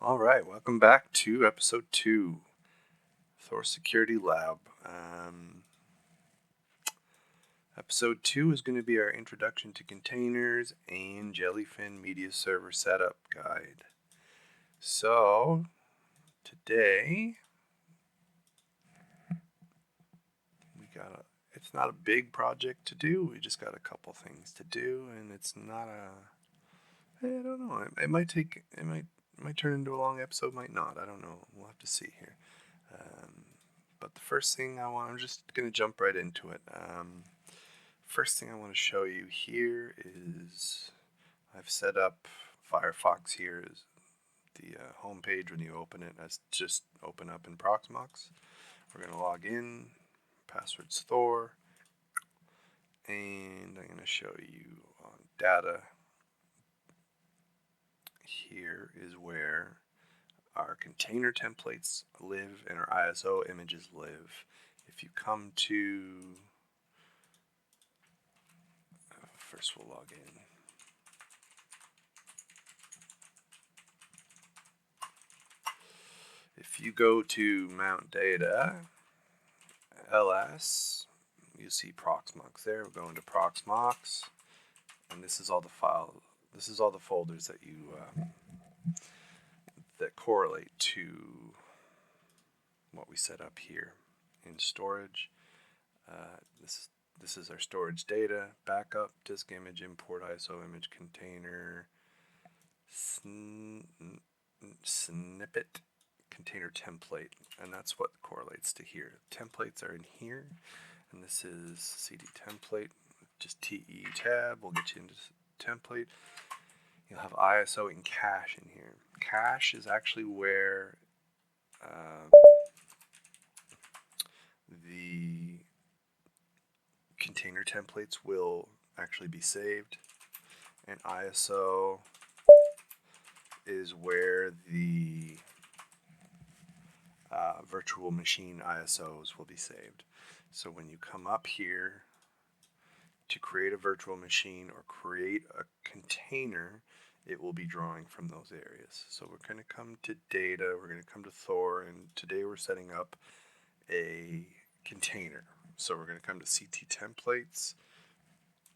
All right, welcome back to episode 2, Thor Security Lab. Episode 2 is going to be our introduction to containers and Jellyfin Media Server setup guide. So, today, it's not a big project to do, we just got a couple things to do, and it's not I don't know, it might turn into a long episode, might not, I don't know, we'll have to see here. But the first thing I'm just going to jump right into it. First thing I want to show you here is I've set up Firefox here is the home page. When you open it, that's just open up in Proxmox. We're going to log in, password's Thor, and I'm going to show you on data. Here is where our container templates live and our ISO images live. If you come to, first we'll log in. If you go to Mount Data, LS, you see Proxmox there. We're going to Proxmox, and this is all the file. This is all the folders that you that correlate to what we set up here in storage. This is our storage data, backup, disk image, import, ISO image, container, snippet, container template, and that's what correlates to here. Templates are in here, and this is CD template, just TE tab will get you into template. You'll have ISO and cache in here. Cache is actually where the container templates will actually be saved, and ISO is where the virtual machine ISOs will be saved. So when you come up here to create a virtual machine or create a container, it will be drawing from those areas. So we're going to come to data, we're going to come to Thor, and today we're setting up a container. So we're going to come to CT templates,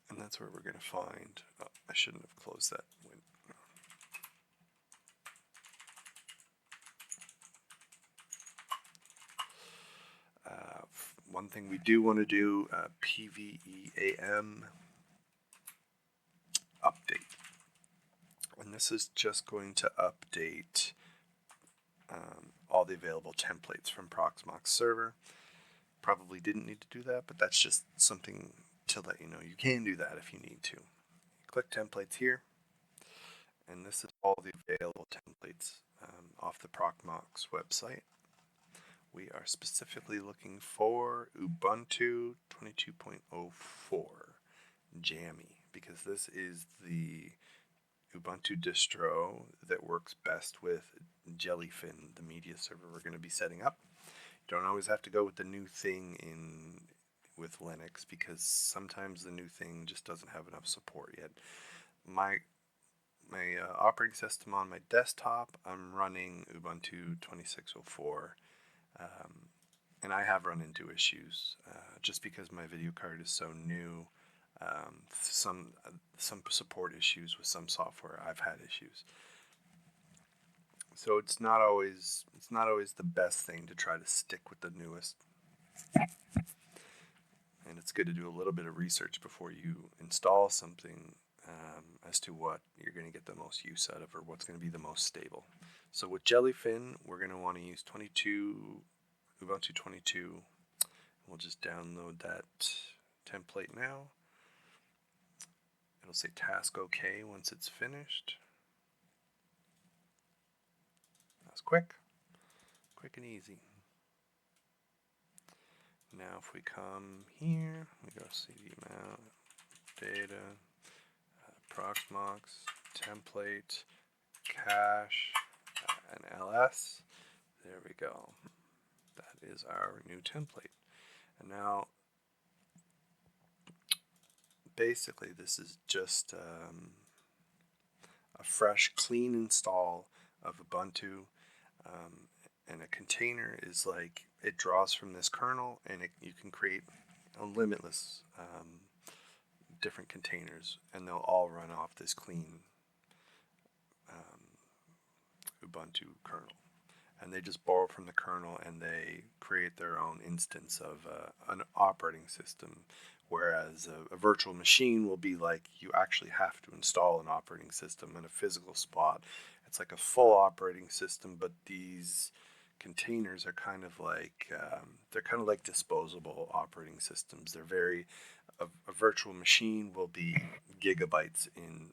and that's where we're going to find, I shouldn't have closed that window. One thing we do want to do, PVEAM update. And this is just going to update all the available templates from Proxmox server. Probably didn't need to do that, but that's just something to let you know. You can do that if you need to. Click templates here, and this is all the available templates off the Proxmox website. We are specifically looking for Ubuntu 22.04 Jammy, because this is the Ubuntu distro that works best with Jellyfin, the media server we're going to be setting up. You don't always have to go with the new thing with Linux, because sometimes the new thing just doesn't have enough support yet. My operating system on my desktop, I'm running Ubuntu 26.04. And I have run into issues just because my video card is so new. Some support issues with some software. I've had issues, so it's not always the best thing to try to stick with the newest. And it's good to do a little bit of research before you install something as to what you're going to get the most use out of, or what's going to be the most stable. So with Jellyfin, we're going to want to use Ubuntu 22. We'll just download that template now. It'll say task OK once it's finished. That's quick and easy. Now if we come here, we go CD mount, data, Proxmox, template, cache, and LS. There we go. That is our new template. And now, basically, this is just a fresh, clean install of Ubuntu. And a container is like, it draws from this kernel, and you can create a limitless different containers, and they'll all run off this clean Ubuntu kernel. And they just borrow from the kernel, and they create their own instance of an operating system. Whereas a virtual machine will be like, you actually have to install an operating system in a physical spot. It's like a full operating system, but these containers are kind of like disposable operating systems. They're very a virtual machine will be gigabytes in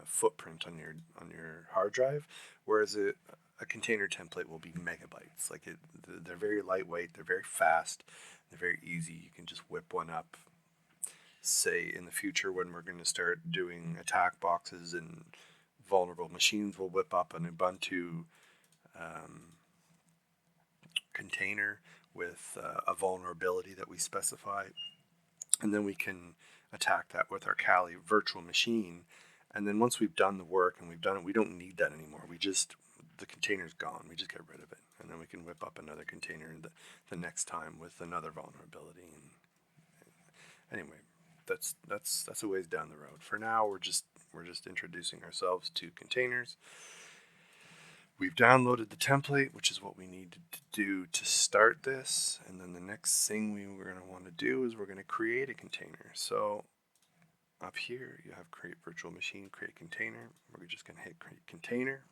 footprint on your hard drive, whereas a container template will be megabytes. They're very lightweight, they're very fast, they're very easy. You can just whip one up. Say in the future, when we're going to start doing attack boxes and vulnerable machines, we'll whip up an Ubuntu container with a vulnerability that we specify, and then we can attack that with our Kali virtual machine. And then once we've done the work and we've done it, we don't need that anymore. The container's gone. We just get rid of it, and then we can whip up another container the next time with another vulnerability. And anyway, that's a ways down the road. For now, we're just introducing ourselves to containers. We've downloaded the template, which is what we need to do to start this. And then the next thing we're going to want to do is we're going to create a container. So up here, you have create virtual machine, create container. We're just going to hit create container.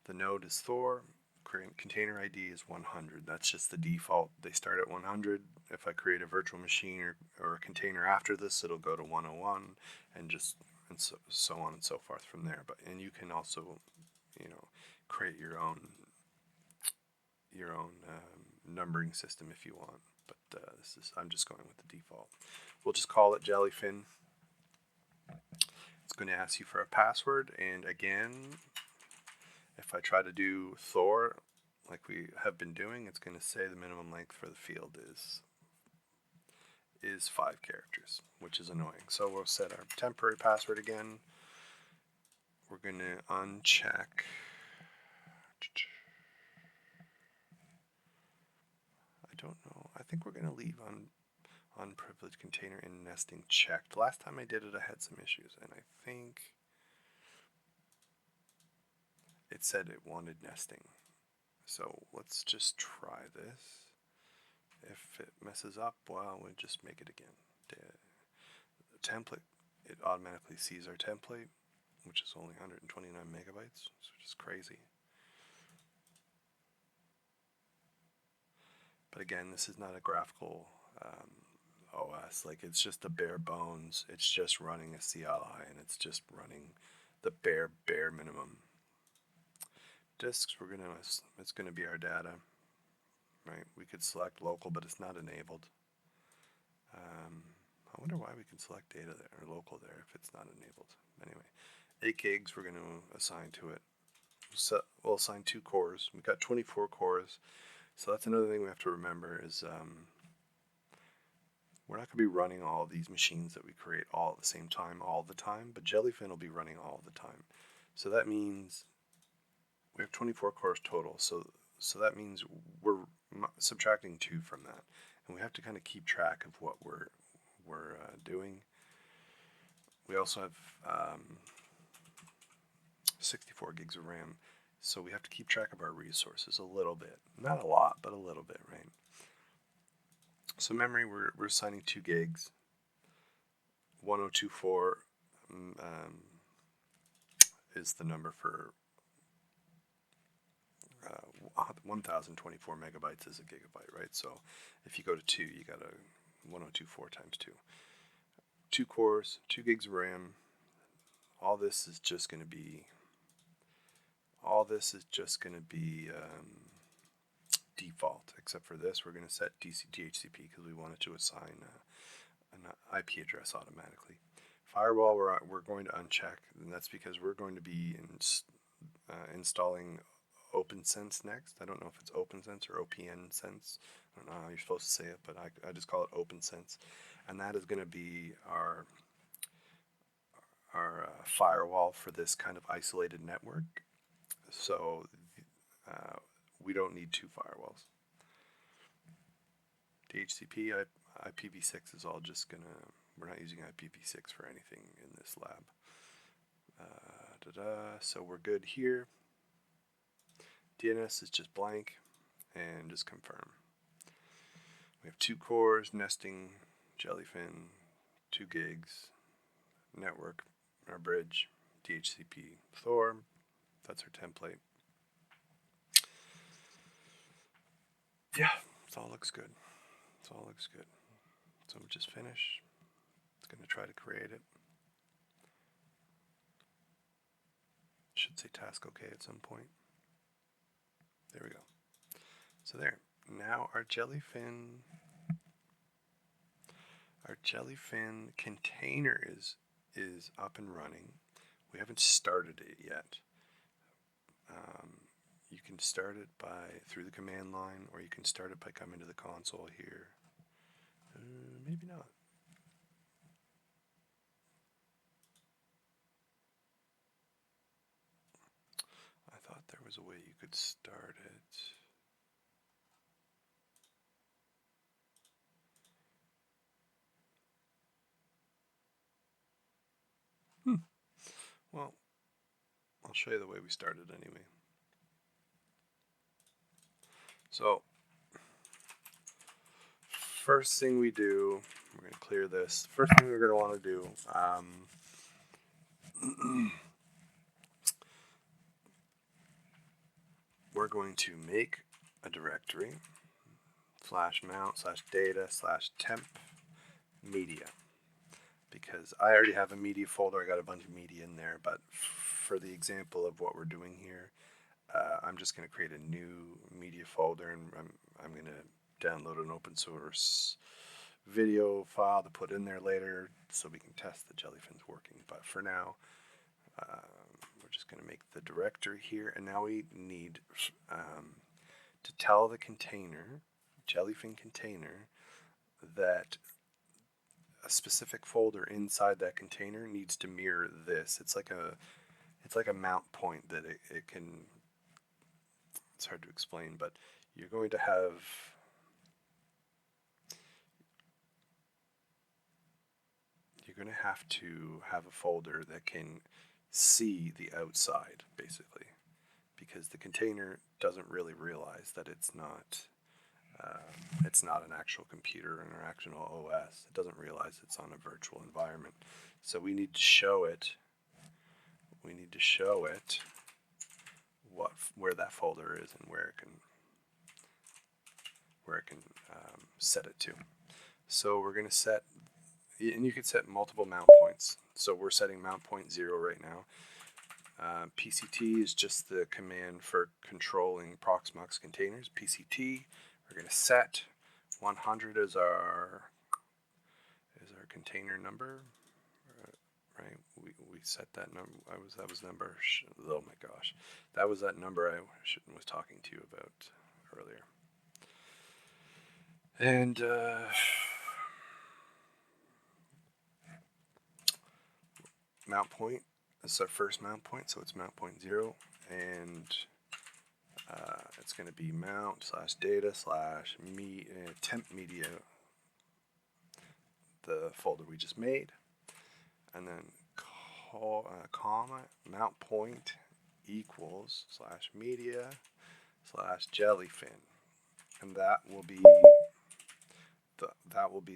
The node is Thor. Create container ID is 100. That's just the default. They start at 100. If I create a virtual machine or a container after this, it'll go to 101, and so on and so forth from there. And you can also, create your own numbering system if you want. But I'm just going with the default. We'll just call it Jellyfin. It's going to ask you for a password, and again, if I try to do Thor like we have been doing, it's going to say the minimum length for the field is 5 characters, which is annoying. So we'll set our temporary password again. We're going to uncheck. I don't know. I think we're going to leave unprivileged container and nesting checked. Last time I did it, I had some issues, and I think it said it wanted nesting. So let's just try this. If it messes up, well, we'll just make it again. The template, it automatically sees our template, which is only 129 megabytes, which is crazy. But again, this is not a graphical OS. It's just the bare bones. It's just running a CLI, and it's just running the bare minimum. Disks, it's gonna be our data, right? We could select local, but it's not enabled. I wonder why we can select data there or local there if it's not enabled. Anyway, 8 gigs we're going to assign to it. So we'll assign 2 cores. We've got 24 cores. So that's another thing we have to remember is we're not going to be running all of these machines that we create all at the same time all the time, but Jellyfin will be running all the time. So that means we have 24 cores total. So that means we're subtracting 2 from that, and we have to kind of keep track of what we're doing. We also have 64 gigs of RAM, so we have to keep track of our resources a little bit. Not a lot, but a little bit, right? So memory, we're assigning 2 gigs. 1024 is the number for 1024 megabytes is a gigabyte, right? So if you go to 2, you got 1024 times 2. 2 cores, 2 gigs of RAM. All this is just going to be default, except for this. We're going to set DHCP because we wanted to assign an IP address automatically. Firewall, we're going to uncheck, and that's because we're going to be installing OpenSense next. I don't know if it's OpenSense or OPNSense. I don't know how you're supposed to say it, but I just call it OpenSense. And that is going to be our firewall for this kind of isolated network. So we don't need two firewalls. DHCP, IPv6 is all just gonna, we're not using IPv6 for anything in this lab. So we're good here. DNS is just blank, and just confirm. We have 2 cores, nesting, Jellyfin, 2 gigs, network, our bridge, DHCP, Thor. That's our template. Yeah, it all looks good. It all looks good. So we just finish. It's going to try to create it. Should say task OK at some point. There we go. So there. Now our Jellyfin container is up and running. We haven't started it yet. You can start it through the command line, or you can start it by coming to the console here. Maybe not. I thought there was a way you could start it. Well, I'll show you the way we started anyway. So, first thing we do, we're going to clear this. First thing we're going to want to do, we're going to make a directory, /mount/data/temp media. Because I already have a media folder, I got a bunch of media in there, but for the example of what we're doing here, I'm just going to create a new media folder, and I'm going to download an open source video file to put in there later so we can test the Jellyfin's working. But for now, we're just going to make the directory here, and now we need to tell the container, Jellyfin container, that a specific folder inside that container needs to mirror this. It's like a mount point that it can. It's hard to explain, but you're going to have to have a folder that can see the outside, basically, because the container doesn't really realize that it's not an actual computer and an actual OS. It doesn't realize it's on a virtual environment. So we need to show it. We need to show it where that folder is and where it can set it to. So we're going to set, and you can set multiple mount points. So we're setting mount point 0 right now. PCT is just the command for controlling Proxmox containers. PCT. We're going to set 100 as our container number. Right? We set that number. That was number. Oh my gosh, that was that number I was talking to you about earlier. And mount point. This is our first mount point, so it's mount point 0, and it's going to be mount/data/temp media, the folder we just made, and then comma mount point equals /media/Jellyfin, and that will be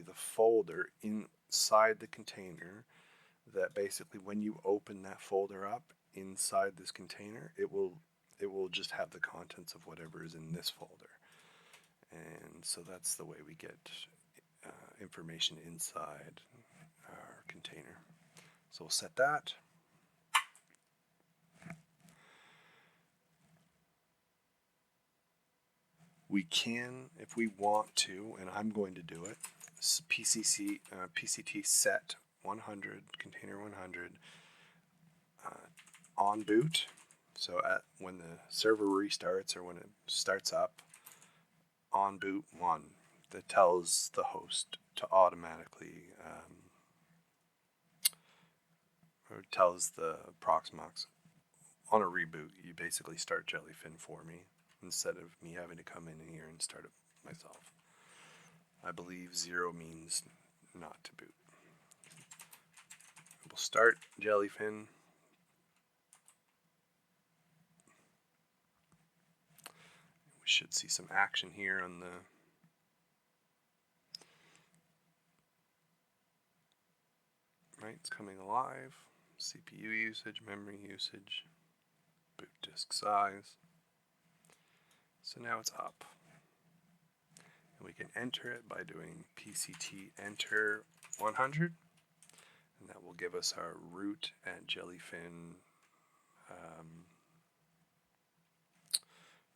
the folder inside the container. That basically, when you open that folder up inside this container, it will just have the contents of whatever is in this folder. And so that's the way we get information inside our container. So we'll set that. We can, if we want to, and I'm going to do it, PCT set 100, container 100, on boot. So when the server restarts or when it starts up, on boot 1, that tells the host to automatically, or tells the Proxmox on a reboot, you basically start Jellyfin for me instead of me having to come in here and start it myself. I believe 0 means not to boot. We'll start Jellyfin. We should see some action here on the right. It's coming alive. CPU usage, memory usage, boot disk size. So now it's up. And we can enter it by doing PCT enter 100. And that will give us our root at Jellyfin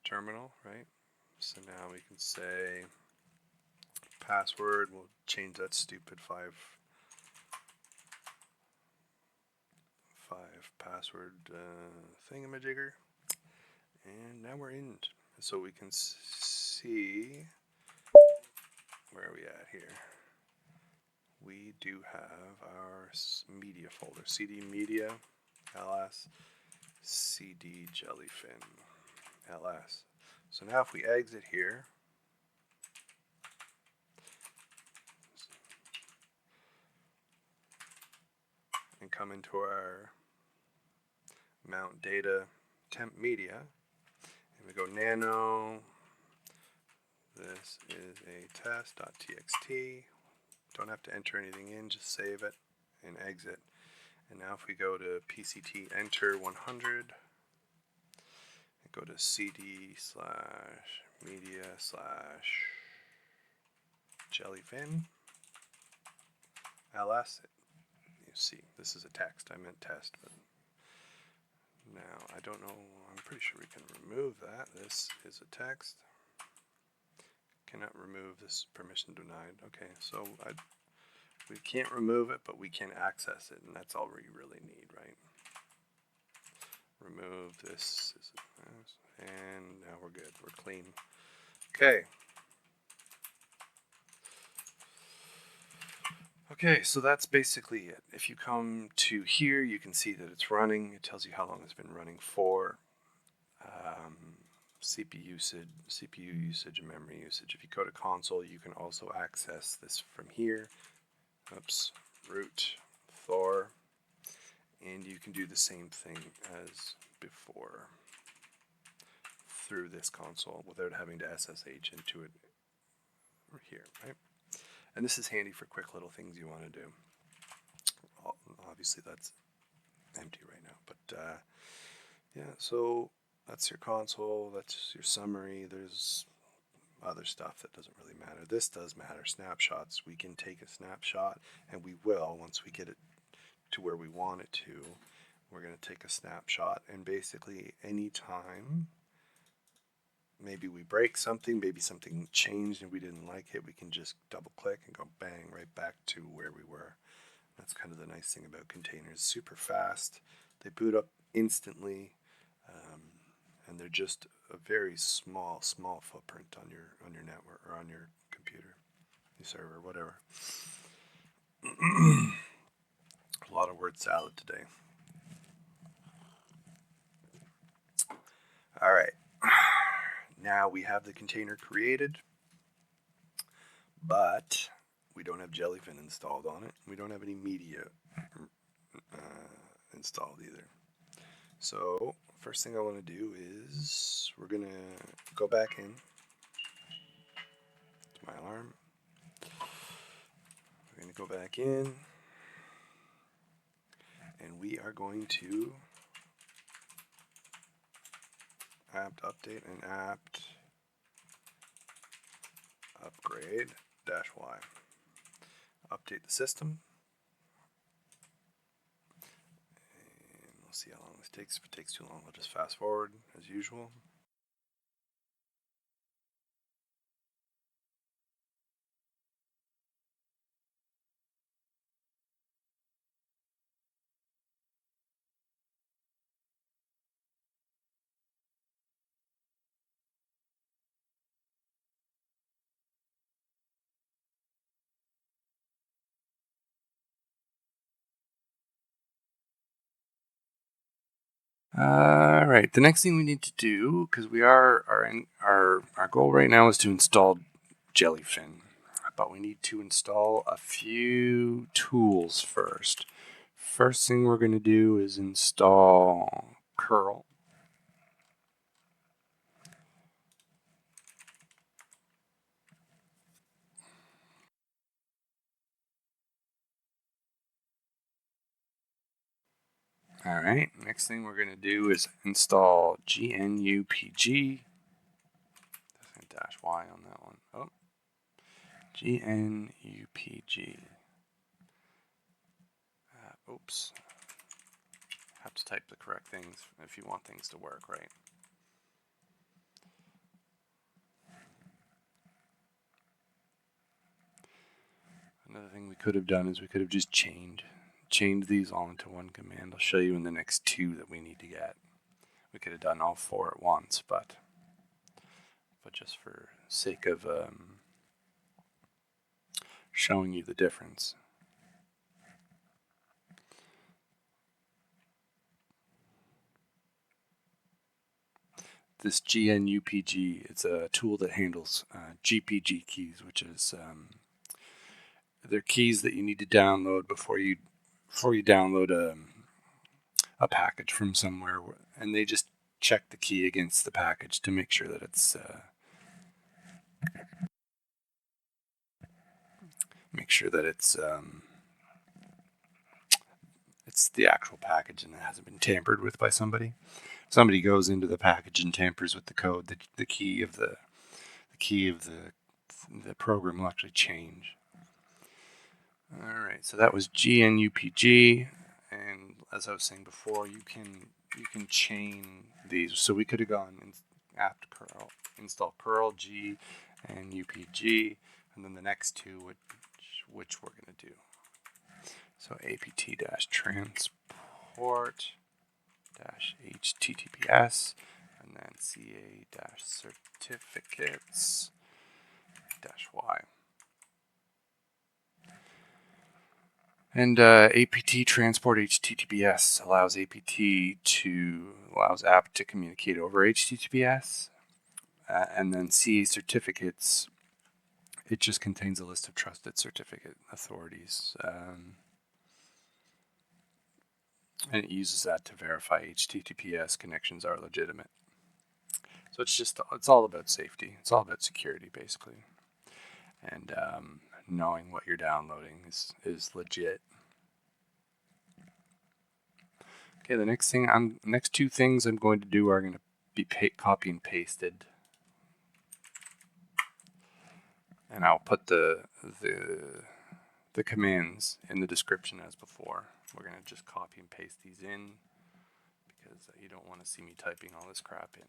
terminal, right? So now we can say password. We'll change that stupid 5 password thingamajigger. And now we're in. So we can see, where are we at here? We do have our media folder, CD media, ls, CD Jellyfin, ls. So now if we exit here, and come into our mount data temp media, and we go nano, this is a test.txt. Don't have to enter anything in, just save it and exit. And now if we go to PCT enter 100, and go to cd/media/Jellyfin ls, you see, this is a text. I meant test, but now I don't know. I'm pretty sure we can remove that. This is a text. Cannot remove this, permission denied. Okay, so we can't remove it, but we can access it, and that's all we really need, right? Remove this, and now we're good. We're clean. Okay. Okay, so that's basically it. If you come to here, you can see that it's running. It tells you how long it's been running for. CPU usage, and memory usage. If you go to console, you can also access this from here. Oops, root, Thor, and you can do the same thing as before through this console without having to SSH into it here, right? And this is handy for quick little things you want to do. Obviously that's empty right now, but yeah, so that's your console, that's your summary. There's other stuff that doesn't really matter. This does matter, snapshots. We can take a snapshot, and we will once we get it to where we want it to. We're going to take a snapshot, and basically anytime maybe we break something, maybe something changed and we didn't like it, we can just double click and go bang right back to where we were. That's kind of the nice thing about containers. Super fast. They boot up instantly, and they're just a very small footprint on your network or on your computer, your server, whatever. A lot of word salad today. All right. Now we have the container created, but we don't have Jellyfin installed on it. We don't have any media installed either. So first thing I want to do is we're going to go back in to my alarm. We're going to go back in, and we are going to apt update and apt upgrade -y. Update the system. And we'll see how long this takes. If it takes too long, I'll just fast forward as usual. All right. The next thing we need to do, because our goal right now is to install Jellyfin, but we need to install a few tools first. First thing we're going to do is install curl. All right. Next thing we're going to do is install GNUPG. Dash Y on that one. Oh, GNUPG. Oops. Have to type the correct things if you want things to work, right? Another thing we could have done is we could have just chained these all into one command. I'll show you in the next two that we need to get. We could have done all four at once, but just for sake of showing you the difference. This GNUPG, it's a tool that handles GPG keys, which is they're keys that you need to download before you download a package from somewhere, and they just check the key against the package to make sure that it's it's the actual package and it hasn't been tampered with by somebody. Somebody goes into the package and tampers with the code, the key of the program will actually change. All right, so that was GNUPG, and as I was saying before, you can chain these. So we could have gone apt curl, install curl G and UPG, and then the next two which we're going to do. So apt-transport-https, and then ca-certificates-y. And apt transport HTTPS allows apt to communicate over HTTPS, and then CA certificates. It just contains a list of trusted certificate authorities, and it uses that to verify HTTPS connections are legitimate. So it's all about safety. It's all about security, basically, and knowing what you're downloading is legit. Okay, the next two things I'm going to do are going to be copy and pasted, and I'll put the commands in the description as before. We're going to just copy and paste these in because you don't want to see me typing all this crap in.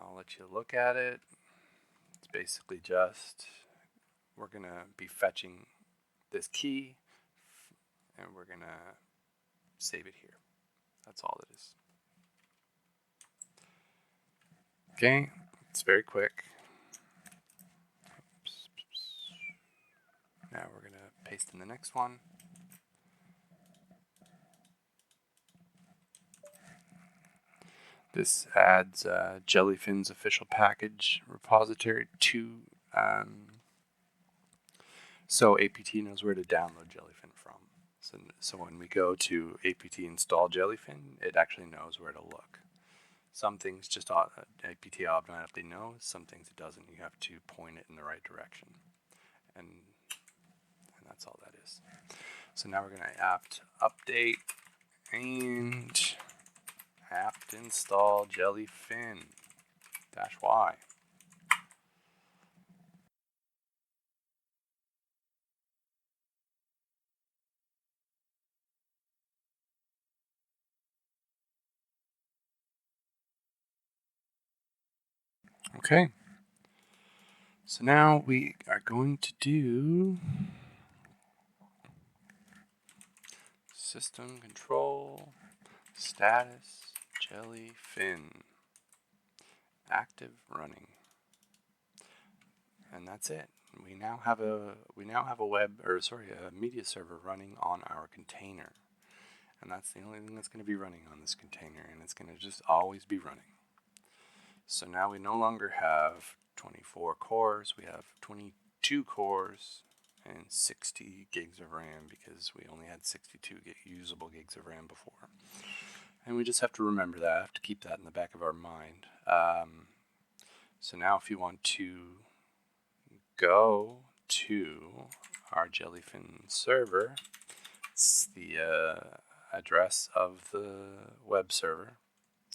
I'll let you look at it. It's basically just we're going to be fetching this key and we're going to save it here. That's all it is. Okay, it's very quick. Now we're going to paste in the next one. This adds Jellyfin's official package repository to, so APT knows where to download Jellyfin from. So when we go to APT install Jellyfin, it actually knows where to look. Some things just APT automatically knows, some things it doesn't. You have to point it in the right direction. And that's all that is. So now we're going to apt update and apt install Jellyfin -y. Okay. So now we are going to do system control status Jellyfin active running, and that's it. We now have a media server running on our container, And that's the only thing that's going to be running on this container, and it's going to just always be running. So now we no longer have 24 cores, we have 22 cores and 60 gigs of RAM, because we only had 62 usable gigs of RAM before. And we just have to remember that, have to keep that in the back of our mind. So now if you want to go to our Jellyfin server, it's the address of the web server,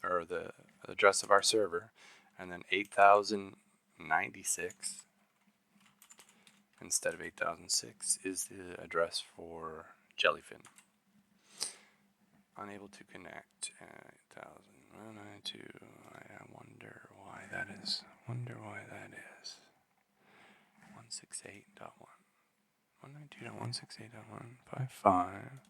or the address of our server, and then 8096 instead of 8006 is the address for Jellyfin. Unable to connect. 8092. I wonder why that is. 168.1. 192.168.1.55.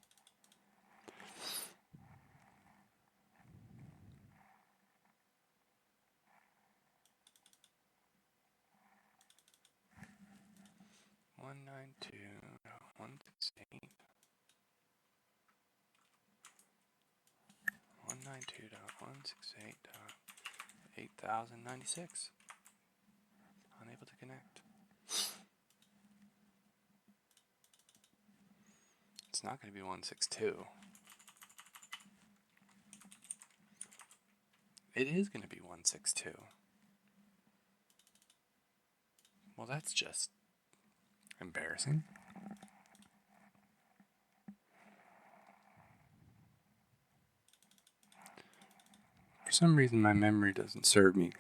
One nine two one six eight 192.168.8096. Unable to connect. It's not going to be 162. It is going to be 162. Well, that's just embarrassing. For some reason, my memory doesn't serve me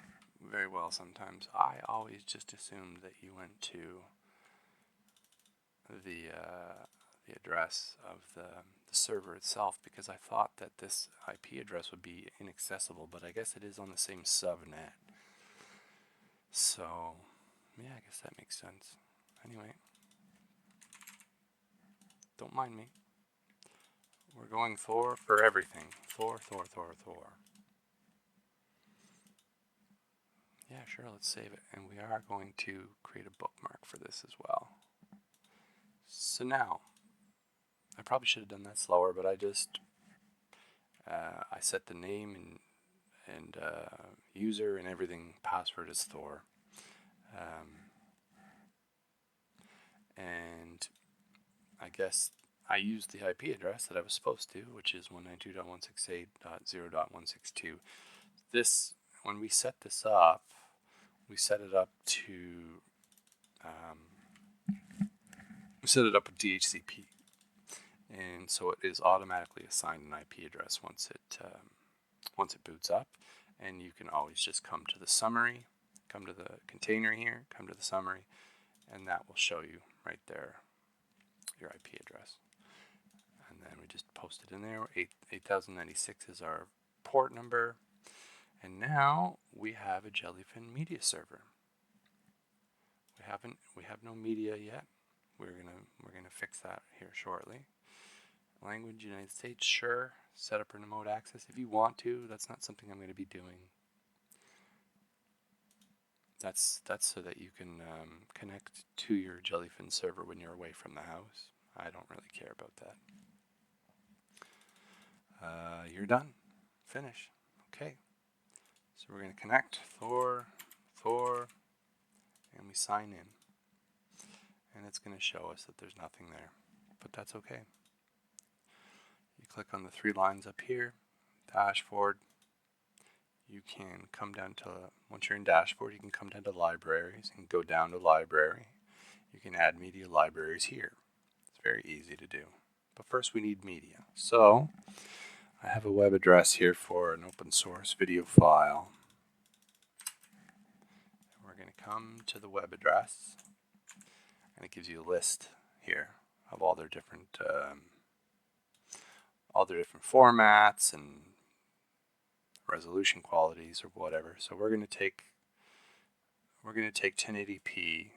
very well sometimes. I always just assumed that you went to the address of the server itself, because I thought that this IP address would be inaccessible, but I guess it is on the same subnet. So, yeah, I guess that makes sense. Anyway, don't mind me. We're going Thor for everything. Thor. Yeah, sure, let's save it. And we are going to create a bookmark for this as well. So now, I probably should have done that slower, but I just, I set the name and user and everything, password is Thor. And I guess I used the IP address that I was supposed to, which is 192.168.0.162. This, when we set this up, we set it up to with DHCP, and so it is automatically assigned an IP address once it boots up. And you can always just come to the summary, come to the container here, come to the summary, and that will show you right there your IP address. And then we just post it in there. 8096 is our port number. And now we have a Jellyfin Media Server. We have no media yet. We're gonna fix that here shortly. Language United States, sure. Set up remote access if you want to. That's not something I'm going to be doing. That's so that you can connect to your Jellyfin server when you're away from the house. I don't really care about that. You're done. Finish. Okay. So we're going to connect Thor, and we sign in. And it's going to show us that there's nothing there, but that's okay. You click on the 3 lines up here, dashboard. You can come down to, once you're in dashboard, you can come down to libraries and go down to library. You can add media libraries here. It's very easy to do. But first we need media. So I have a web address here for an open source video file. We're going to come to the web address, and it gives you a list here of all their different formats and resolution qualities or whatever. So we're going to take 1080p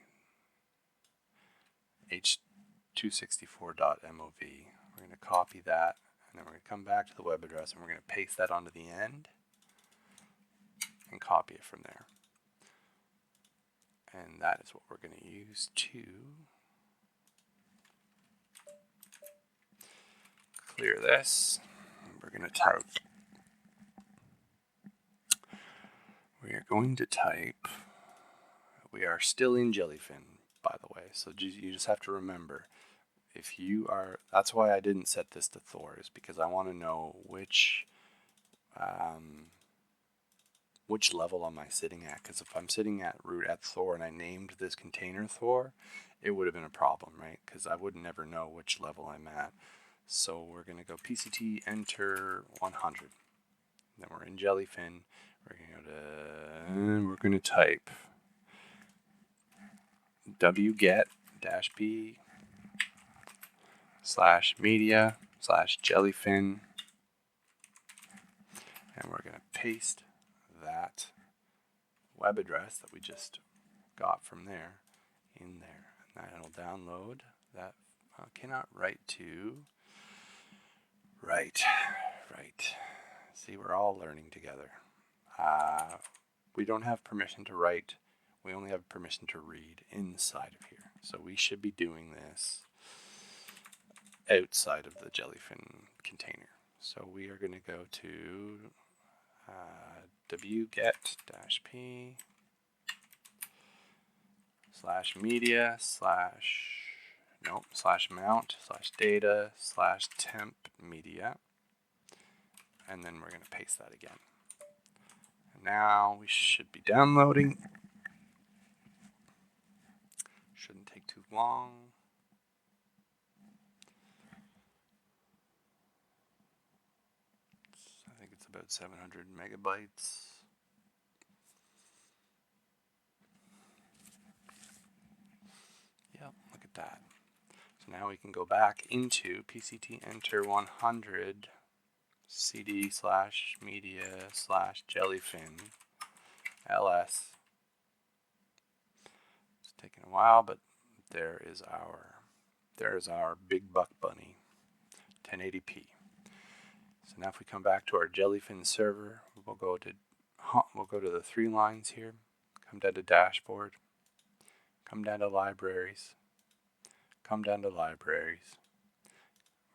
H264.mov. We're going to copy that, and then we're going to come back to the web address, and we're going to paste that onto the end and copy it from there. And that is what we're going to use to clear this. we're going to type. We are going to type. We are still in Jellyfin, by the way. So you just have to remember, if you are, that's why I didn't set this to Thor, is because I want to know which level am I sitting at. Because if I'm sitting at root at Thor and I named this container Thor, it would have been a problem, right? Because I would never know which level I'm at. So we're going to go PCT enter 100. Then we're in Jellyfin. We're going to type wget-p /media/jellyfin, and we're going to paste that web address that we just got from there in there, and that'll download that. Cannot write to. Right. See, we're all learning together. We don't have permission to write. We only have permission to read inside of here. So we should be doing this outside of the Jellyfin container. So we are going to go to wget-p /media/mount/data/temp media, and then we're going to paste that again. And now we should be downloading. Shouldn't take too long. I think it's about 700 megabytes. Yep, look at that. So now we can go back into PCT enter 100 cd/media/jellyfin ls. It's taking a while, but there is our big buck bunny 1080p. So now if we come back to our Jellyfin server, we'll go to the 3 lines here, come down to dashboard, come down to libraries.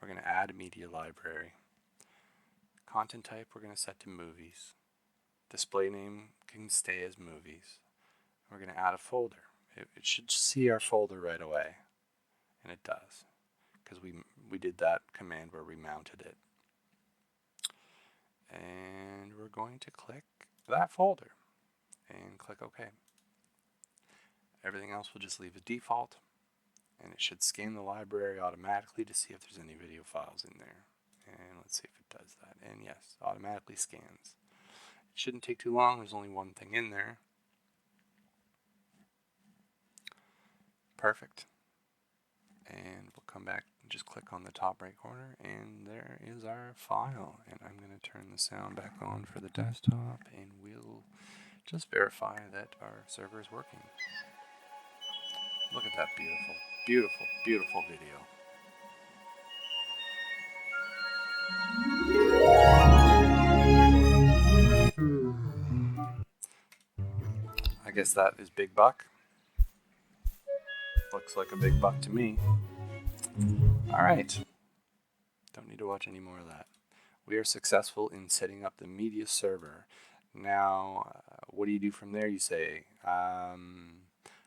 We're going to add a media library. Content type we're going to set to movies. Display name can stay as movies. We're going to add a folder. It should see our folder right away, and it does, because we did that command where we mounted it. And we're going to click that folder and click OK. Everything else will just leave as default, and it should scan the library automatically to see if there's any video files in there. And let's see if it does that. And yes, automatically scans. It shouldn't take too long. There's only one thing in there. Perfect. And we'll come back and just click on the top right corner, and there is our file. And I'm going to turn the sound back on for the desktop, and we'll just verify that our server is working. Look at that beautiful video. I guess that is Big Buck. Looks like a big buck to me. Alright. Don't need to watch any more of that. We are successful in setting up the media server. Now, what do you do from there? You say, I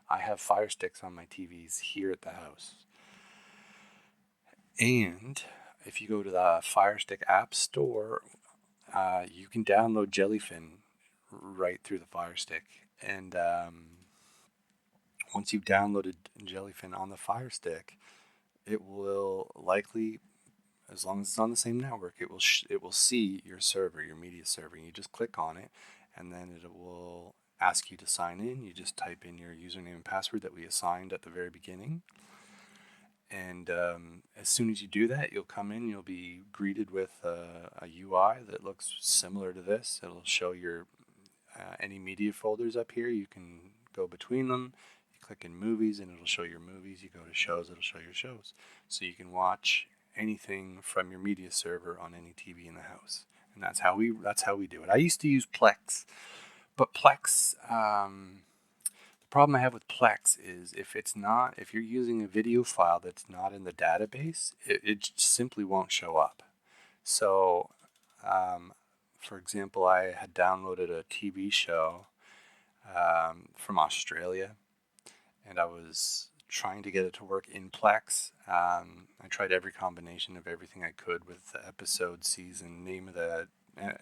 have Fire Sticks on my TVs here at the house. And if you go to the Fire Stick App Store, you can download Jellyfin right through the Fire Stick. And once you've downloaded Jellyfin on the Fire Stick, it will likely, as long as it's on the same network, it will see your server, your media server. And you just click on it, and then it will ask you to sign in. You just type in your username and password that we assigned at the very beginning. And as soon as you do that, you'll come in, you'll be greeted with a UI that looks similar to this. It'll show your any media folders up here. You can go between them. You click in movies, and it'll show your movies. You go to shows, it'll show your shows. So you can watch anything from your media server on any TV in the house. And that's how we do it. I used to use Plex, but Plex, the problem I have with Plex is if you're using a video file that's not in the database, it simply won't show up. So For example, I had downloaded a TV show from Australia, and I was trying to get it to work in Plex. I tried every combination of everything I could with the episode, season, name of the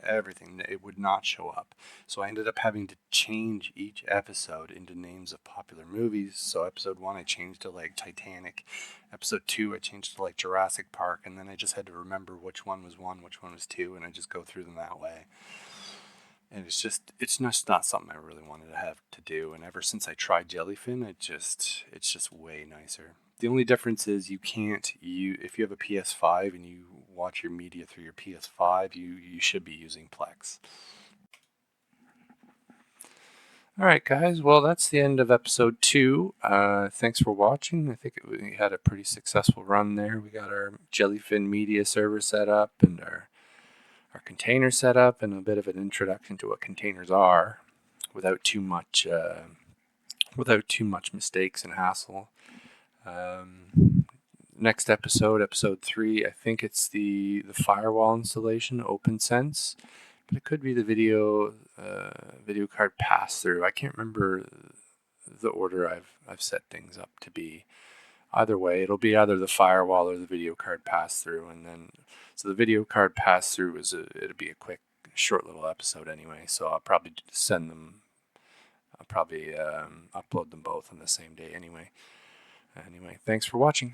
everything. It would not show up. So I ended up having to change each episode into names of popular movies. So episode 1 I changed to like Titanic. Episode 2 I changed to like Jurassic Park, and then I just had to remember which one was 1, which one was 2, and I just go through them that way. And it's just not something I really wanted to have to do. And ever since I tried Jellyfin, it's just way nicer. The only difference is if you have a PS5 and you watch your media through your PS5, you should be using Plex. All right, guys. Well, that's the end of episode 2. Thanks for watching. I think we had a pretty successful run there. We got our Jellyfin Media Server set up and our container set up, and a bit of an introduction to what containers are, without too much mistakes and hassle. Next episode 3, I think it's the firewall installation, OpenSense, but it could be the video card pass through. I can't remember the order I've set things up to be. Either way, it'll be either the firewall or the video card pass through, and then so the video card pass through it'll be a quick, short little episode anyway. So I'll probably upload them both on the same day anyway. Anyway, thanks for watching.